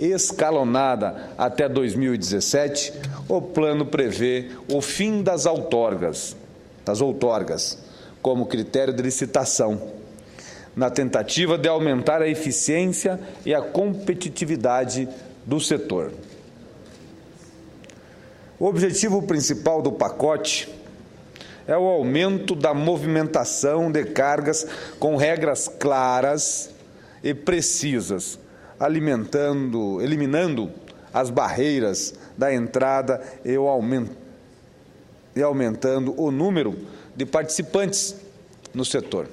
escalonada até 2017, o plano prevê o fim das outorgas, como critério de licitação, na tentativa de aumentar a eficiência e a competitividade do setor. O objetivo principal do pacote é o aumento da movimentação de cargas com regras claras e precisas, eliminando as barreiras da entrada e aumentando o número de participantes no setor.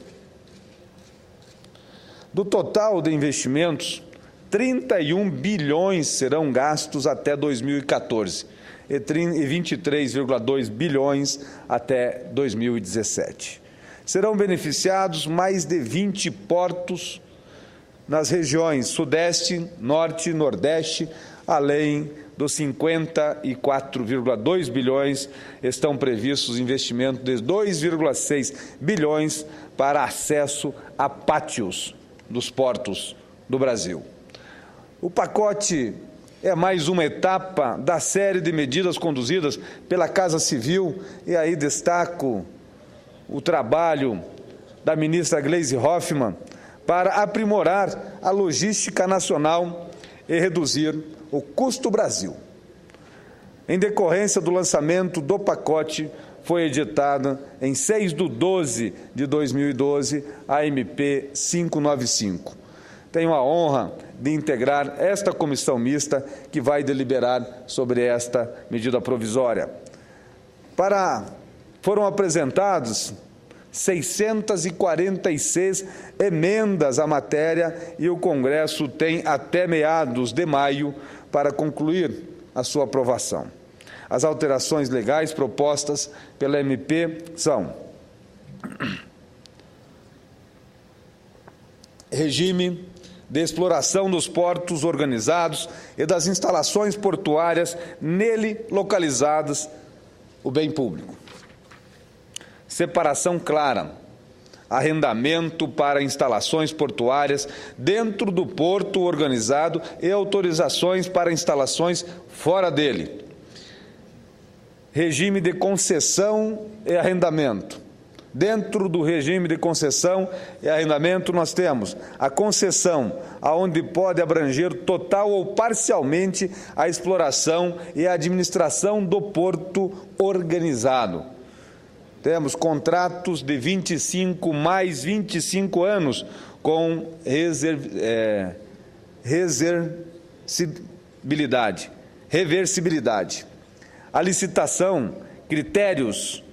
Do total de investimentos, 31 bilhões serão gastos até 2014 e 23,2 bilhões até 2017. Serão beneficiados mais de 20 portos nas regiões Sudeste, Norte e Nordeste, além dos 54,2 bilhões, estão previstos investimentos de 2,6 bilhões para acesso a pátios dos portos do Brasil. O pacote é mais uma etapa da série de medidas conduzidas pela Casa Civil, e aí destaco o trabalho da ministra Gleisi Hoffmann para aprimorar a logística nacional e reduzir o custo Brasil. Em decorrência do lançamento do pacote, foi editada em 6/12/2012 a MP 595. Tenho a honra de integrar esta comissão mista que vai deliberar sobre esta medida provisória. Foram apresentados 646 emendas à matéria e o Congresso tem até meados de maio para concluir a sua aprovação. As alterações legais propostas pela MP são: regime de exploração dos portos organizados e das instalações portuárias nele localizadas, o bem público. Separação clara, arrendamento para instalações portuárias dentro do porto organizado e autorizações para instalações fora dele. Regime de concessão e arrendamento. Dentro do regime de concessão e arrendamento, nós temos a concessão, aonde pode abranger total ou parcialmente a exploração e a administração do porto organizado. Temos contratos de 25 mais 25 anos com reversibilidade. A licitação, critérios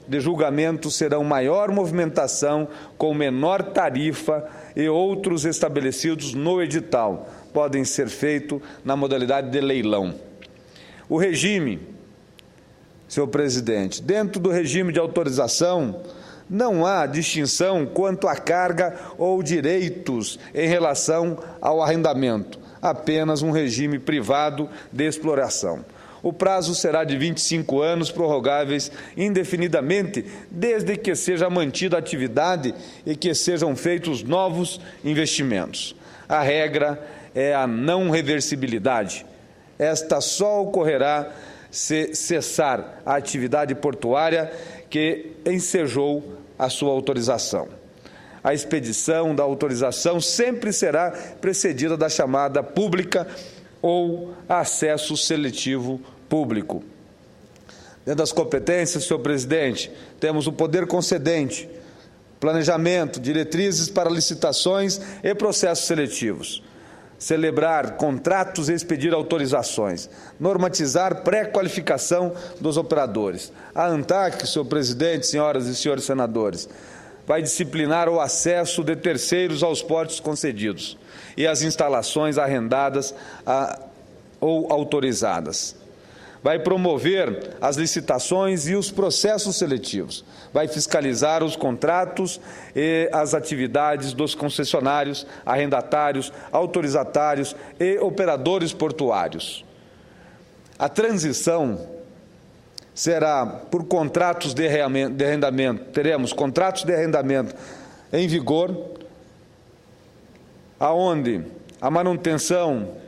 de julgamento serão maior movimentação com menor tarifa e outros estabelecidos no edital. Podem ser feitos na modalidade de leilão. O regime, senhor presidente, dentro do regime de autorização, não há distinção quanto à carga ou direitos em relação ao arrendamento, apenas um regime privado de exploração. O prazo será de 25 anos, prorrogáveis indefinidamente, desde que seja mantida a atividade e que sejam feitos novos investimentos. A regra é a não reversibilidade. Esta só ocorrerá se cessar a atividade portuária que ensejou a sua autorização. A expedição da autorização sempre será precedida da chamada pública ou acesso seletivo público. Dentro das competências, senhor presidente, temos o poder concedente, planejamento, diretrizes para licitações e processos seletivos, celebrar contratos e expedir autorizações, normatizar pré-qualificação dos operadores. A ANTAC, senhor presidente, senhoras e senhores senadores, vai disciplinar o acesso de terceiros aos portos concedidos e as instalações arrendadas ou autorizadas. Vai promover as licitações e os processos seletivos. Vai fiscalizar os contratos e as atividades dos concessionários, arrendatários, autorizatários e operadores portuários. A transição será por contratos de arrendamento. Teremos contratos de arrendamento em vigor, aonde a manutenção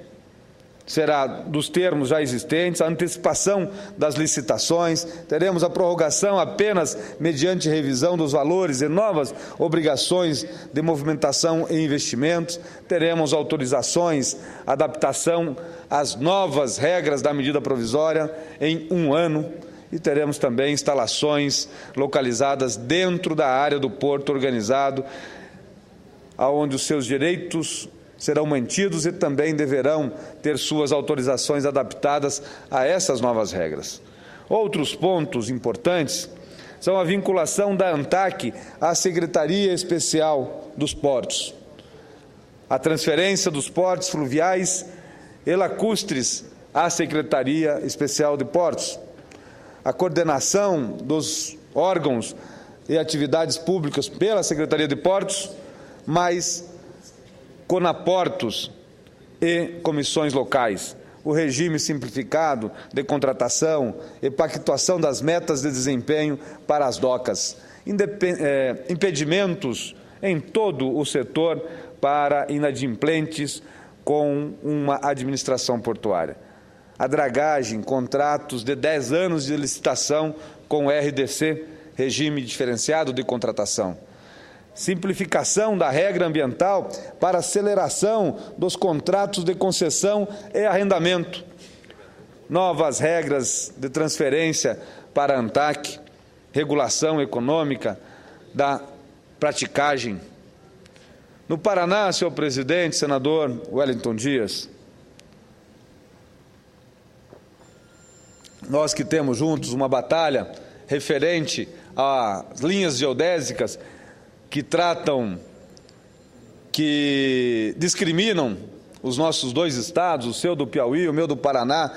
será dos termos já existentes, a antecipação das licitações, teremos a prorrogação apenas mediante revisão dos valores e novas obrigações de movimentação e investimentos, teremos autorizações, adaptação às novas regras da medida provisória em 1 ano e teremos também instalações localizadas dentro da área do porto organizado, aonde os seus direitos serão mantidos e também deverão ter suas autorizações adaptadas a essas novas regras. Outros pontos importantes são a vinculação da ANTAQ à Secretaria Especial dos Portos, a transferência dos portos fluviais e lacustres à Secretaria Especial de Portos, a coordenação dos órgãos e atividades públicas pela Secretaria de Portos, mais Conaportos e comissões locais, o regime simplificado de contratação e pactuação das metas de desempenho para as docas, impedimentos em todo o setor para inadimplentes com uma administração portuária. A dragagem, contratos de 10 anos de licitação com o RDC, regime diferenciado de contratação. Simplificação da regra ambiental para aceleração dos contratos de concessão e arrendamento. Novas regras de transferência para a ANTAQ, regulação econômica da praticagem. No Paraná, senhor presidente, senador Wellington Dias, nós que temos juntos uma batalha referente às linhas geodésicas que discriminam os nossos 2 estados, o seu do Piauí e o meu do Paraná,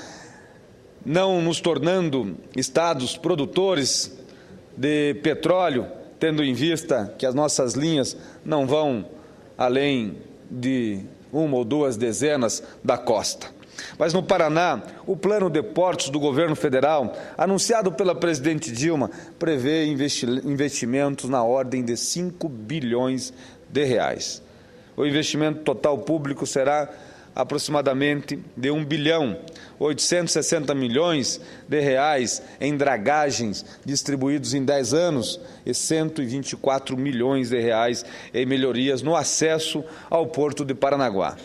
não nos tornando estados produtores de petróleo, tendo em vista que as nossas linhas não vão além de 1 ou 2 dezenas da costa. Mas no Paraná, o plano de portos do governo federal, anunciado pela presidente Dilma, prevê investimentos na ordem de 5 bilhões de reais. O investimento total público será aproximadamente de 1.860 bilhões de reais em dragagens distribuídos em 10 anos e 124 milhões de reais em melhorias no acesso ao porto de Paranaguá.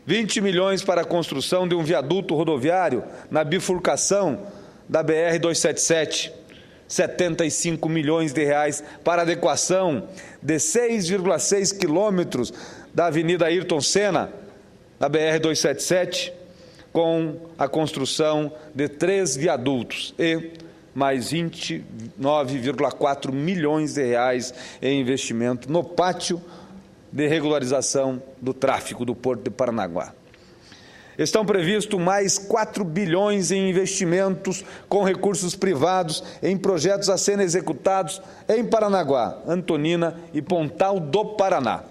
20 milhões para a construção de um viaduto rodoviário na bifurcação da BR-277, 75 milhões de reais para a adequação de 6,6 quilômetros da Avenida Ayrton Senna, na BR-277, com a construção de 3 viadutos e mais 29,4 milhões de reais em investimento no pátio de regularização do tráfego do Porto de Paranaguá. Estão previstos mais 4 bilhões em investimentos com recursos privados em projetos a serem executados em Paranaguá, Antonina e Pontal do Paraná,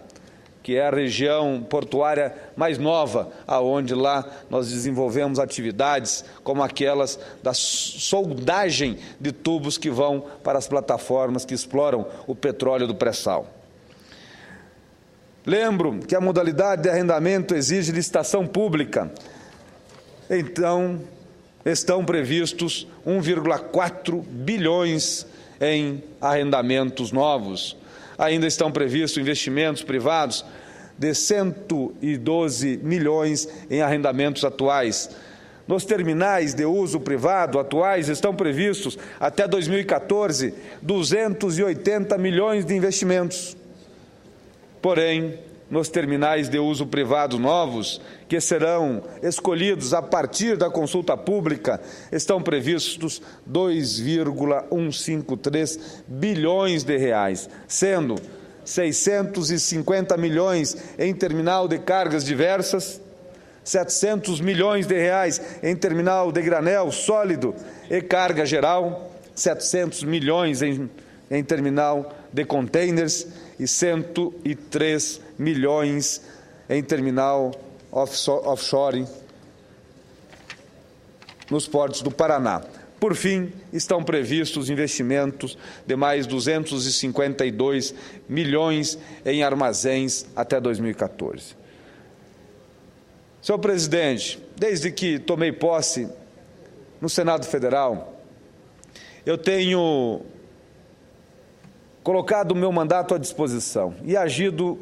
que é a região portuária mais nova, aonde lá nós desenvolvemos atividades como aquelas da soldagem de tubos que vão para as plataformas que exploram o petróleo do pré-sal. Lembro que a modalidade de arrendamento exige licitação pública, então estão previstos 1,4 bilhões em arrendamentos novos. Ainda estão previstos investimentos privados de 112 milhões em arrendamentos atuais. Nos terminais de uso privado atuais estão previstos, até 2014, 280 milhões de investimentos. Porém, nos terminais de uso privado novos, que serão escolhidos a partir da consulta pública, estão previstos 2,153 bilhões de reais, sendo 650 milhões em terminal de cargas diversas, 700 milhões de reais em terminal de granel sólido e carga geral, 700 milhões em terminal de containers e 103 milhões em terminal offshore nos portos do Paraná. Por fim, estão previstos investimentos de mais 252 milhões em armazéns até 2014. Senhor presidente, desde que tomei posse no Senado Federal, eu tenho colocado o meu mandato à disposição e agido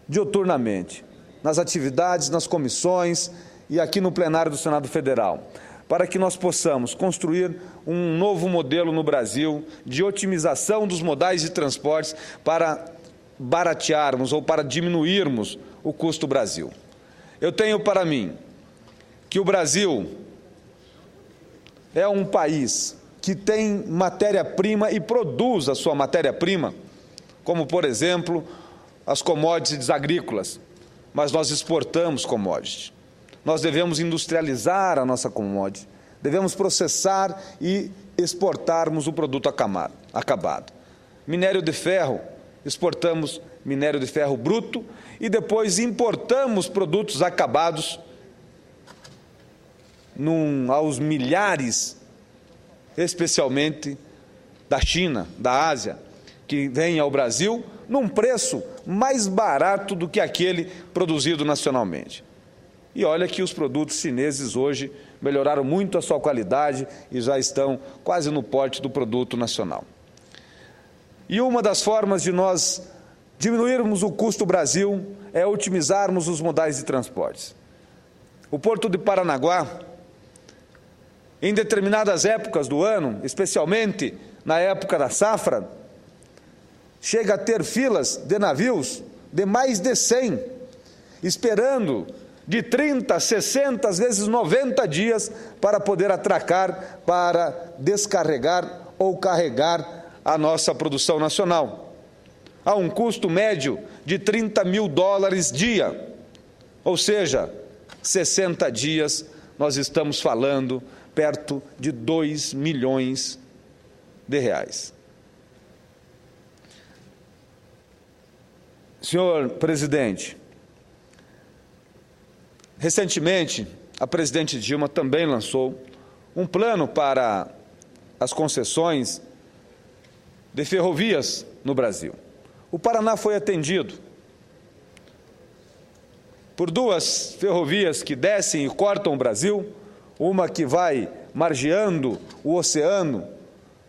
diuturnamente nas atividades, nas comissões e aqui no plenário do Senado Federal, para que nós possamos construir um novo modelo no Brasil de otimização dos modais de transportes para baratearmos ou para diminuirmos o custo Brasil. Eu tenho para mim que o Brasil é um país que tem matéria-prima e produz a sua matéria-prima, como, por exemplo, as commodities agrícolas, mas nós exportamos commodities. Nós devemos industrializar a nossa commodity, devemos processar e exportarmos o produto acabado. Minério de ferro, exportamos minério de ferro bruto e depois importamos produtos acabados aos milhares, especialmente da China, da Ásia, que vêm ao Brasil num preço mais barato do que aquele produzido nacionalmente. E olha que os produtos chineses hoje melhoraram muito a sua qualidade e já estão quase no porte do produto nacional. E uma das formas de nós diminuirmos o custo Brasil é otimizarmos os modais de transportes. O Porto de Paranaguá, em determinadas épocas do ano, especialmente na época da safra, chega a ter filas de navios de mais de 100, esperando de 30, 60, às vezes 90 dias para poder atracar, para descarregar ou carregar a nossa produção nacional. Há um custo médio de $30 mil dia, ou seja, 60 dias nós estamos falando perto de R$2 milhões. Senhor presidente, recentemente, a presidente Dilma também lançou um plano para as concessões de ferrovias no Brasil. O Paraná foi atendido por duas ferrovias que descem e cortam o Brasil, uma que vai margeando o oceano,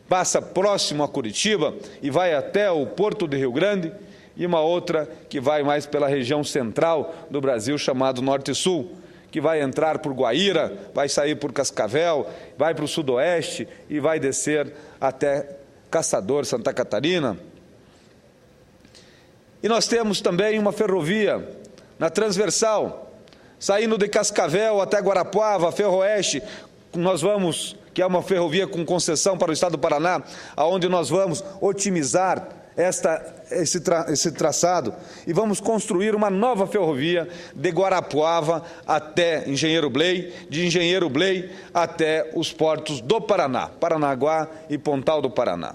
passa próximo a Curitiba e vai até o Porto de Rio Grande, e uma outra que vai mais pela região central do Brasil, chamado Norte-Sul, que vai entrar por Guaíra, vai sair por Cascavel, vai para o sudoeste e vai descer até Caçador, Santa Catarina. E nós temos também uma ferrovia na transversal, saindo de Cascavel até Guarapuava, Ferroeste, que é uma ferrovia com concessão para o estado do Paraná, aonde nós vamos otimizar esse traçado e vamos construir uma nova ferrovia de Guarapuava até Engenheiro Bley, de Engenheiro Bley até os portos do Paraná, Paranaguá e Pontal do Paraná.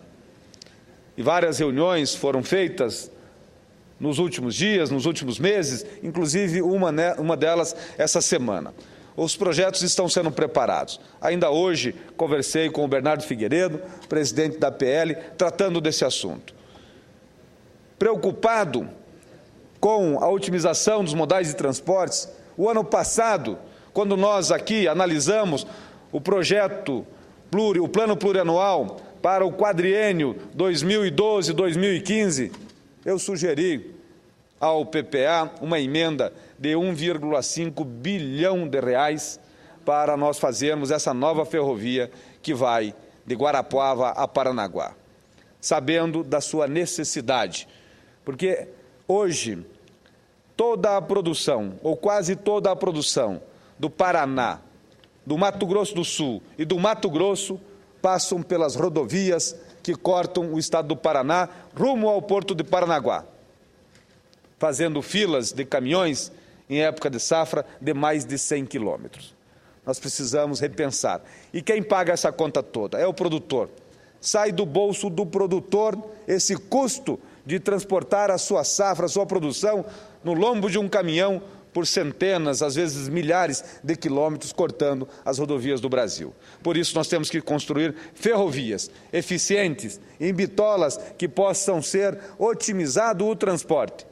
E várias reuniões foram feitas nos últimos dias, nos últimos meses, inclusive uma delas essa semana. Os projetos estão sendo preparados. Ainda hoje conversei com o Bernardo Figueiredo, presidente da PL, tratando desse assunto. Preocupado com a otimização dos modais de transportes, o ano passado, quando nós aqui analisamos o plano plurianual para o quadriênio 2012-2015, eu sugeri ao PPA uma emenda de R$1,5 bilhão para nós fazermos essa nova ferrovia que vai de Guarapuava a Paranaguá, sabendo da sua necessidade. Porque hoje toda a produção, ou quase toda a produção do Paraná, do Mato Grosso do Sul e do Mato Grosso passam pelas rodovias que cortam o estado do Paraná rumo ao Porto de Paranaguá, fazendo filas de caminhões em época de safra de mais de 100 quilômetros. Nós precisamos repensar. E quem paga essa conta toda? É o produtor. Sai do bolso do produtor esse custo de transportar a sua safra, a sua produção, no lombo de um caminhão por centenas, às vezes milhares de quilômetros, cortando as rodovias do Brasil. Por isso nós temos que construir ferrovias eficientes, em bitolas que possam ser otimizado o transporte.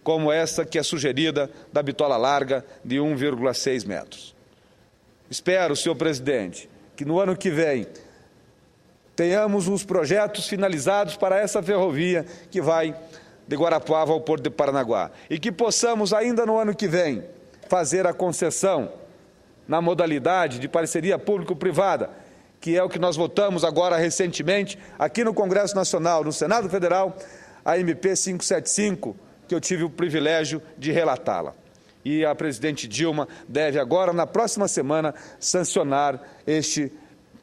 como essa que é sugerida da bitola larga de 1,6 metros. Espero, senhor presidente, que no ano que vem tenhamos os projetos finalizados para essa ferrovia que vai de Guarapuava ao Porto de Paranaguá e que possamos ainda no ano que vem fazer a concessão na modalidade de parceria público-privada, que é o que nós votamos agora recentemente aqui no Congresso Nacional, no Senado Federal, a MP 575, que eu tive o privilégio de relatá-la. E a presidente Dilma deve agora, na próxima semana, sancionar este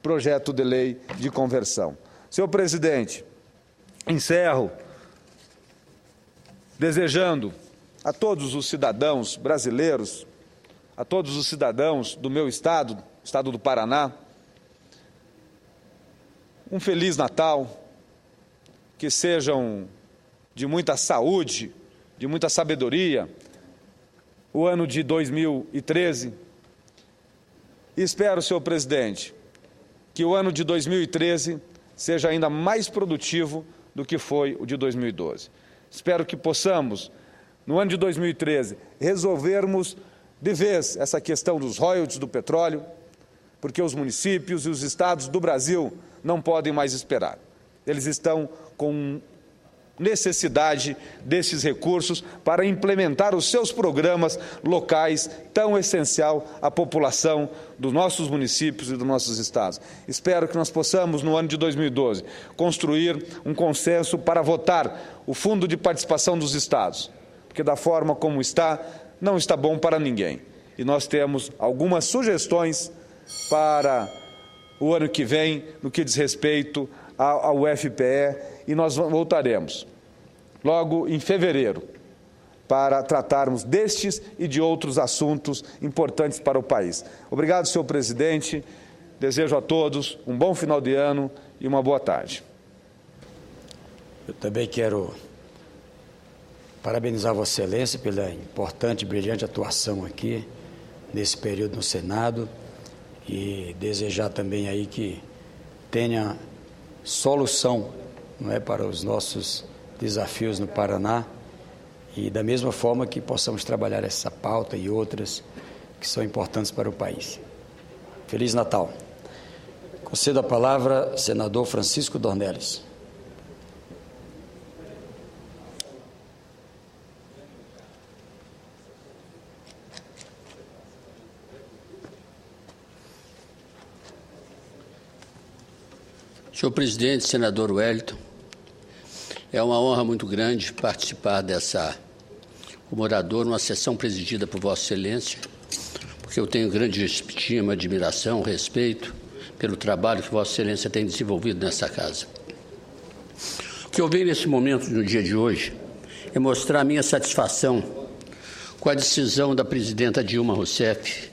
projeto de lei de conversão. Senhor presidente, encerro desejando a todos os cidadãos brasileiros, a todos os cidadãos do meu estado, estado do Paraná, um Feliz Natal, que sejam de muita saúde, de muita sabedoria, o ano de 2013. E espero, senhor presidente, que o ano de 2013 seja ainda mais produtivo do que foi o de 2012. Espero que possamos, no ano de 2013, resolvermos de vez essa questão dos royalties do petróleo, porque os municípios e os estados do Brasil não podem mais esperar. Eles estão com necessidade desses recursos para implementar os seus programas locais, tão essencial à população dos nossos municípios e dos nossos estados. Espero que nós possamos, no ano de 2012, construir um consenso para votar o Fundo de Participação dos Estados, porque da forma como está, não está bom para ninguém. E nós temos algumas sugestões para o ano que vem, no que diz respeito ao FPE, e nós voltaremos logo em fevereiro para tratarmos destes e de outros assuntos importantes para o país. Obrigado, senhor presidente. Desejo a todos um bom final de ano e uma boa tarde. Eu também quero parabenizar Vossa Excelência pela importante e brilhante atuação aqui nesse período no Senado e desejar também aí que tenha solução, não é, para os nossos desafios no Paraná e da mesma forma que possamos trabalhar essa pauta e outras que são importantes para o país. Feliz Natal. Concedo a palavra ao senador Francisco Dornelles. Senhor presidente, senador Wellington, é uma honra muito grande participar dessa comemoradora, uma sessão presidida por Vossa Excelência, porque eu tenho grande estima, admiração, respeito pelo trabalho que Vossa Excelência tem desenvolvido nessa casa. O que eu venho nesse momento, no dia de hoje, é mostrar a minha satisfação com a decisão da presidenta Dilma Rousseff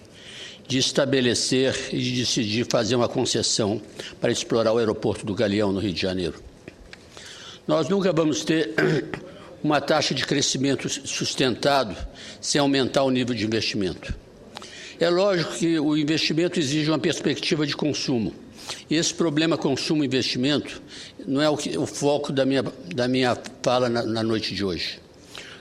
de estabelecer e de decidir fazer uma concessão para explorar o aeroporto do Galeão, no Rio de Janeiro. Nós nunca vamos ter uma taxa de crescimento sustentado sem aumentar o nível de investimento. É lógico que o investimento exige uma perspectiva de consumo. E esse problema consumo-investimento não é o foco da minha fala na noite de hoje.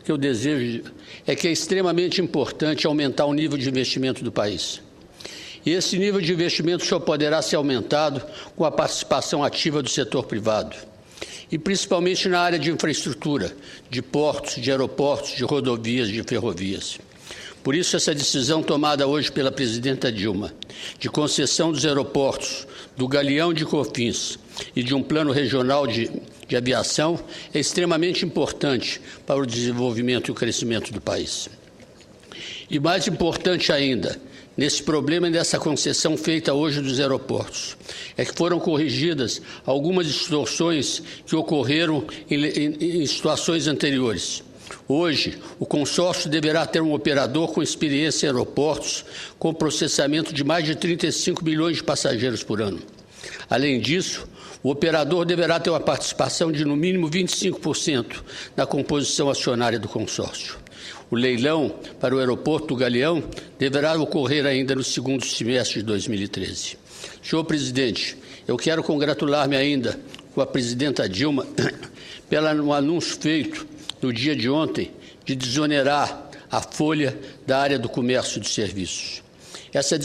O que eu desejo é que é extremamente importante aumentar o nível de investimento do país. E esse nível de investimento só poderá ser aumentado com a participação ativa do setor privado. E principalmente na área de infraestrutura, de portos, de aeroportos, de rodovias, de ferrovias. Por isso, essa decisão tomada hoje pela presidenta Dilma, de concessão dos aeroportos, do Galeão de Cofins e de um plano regional de aviação, é extremamente importante para o desenvolvimento e o crescimento do país. E mais importante ainda, nesse problema dessa concessão feita hoje dos aeroportos, é que foram corrigidas algumas distorções que ocorreram em situações anteriores. Hoje, o consórcio deverá ter um operador com experiência em aeroportos, com processamento de mais de 35 milhões de passageiros por ano. Além disso, o operador deverá ter uma participação de, no mínimo, 25% na composição acionária do consórcio. O leilão para o aeroporto do Galeão deverá ocorrer ainda no segundo semestre de 2013. Senhor presidente, eu quero congratular-me ainda com a presidenta Dilma pelo anúncio feito no dia de ontem de desonerar a folha da área do comércio e de serviços. Essa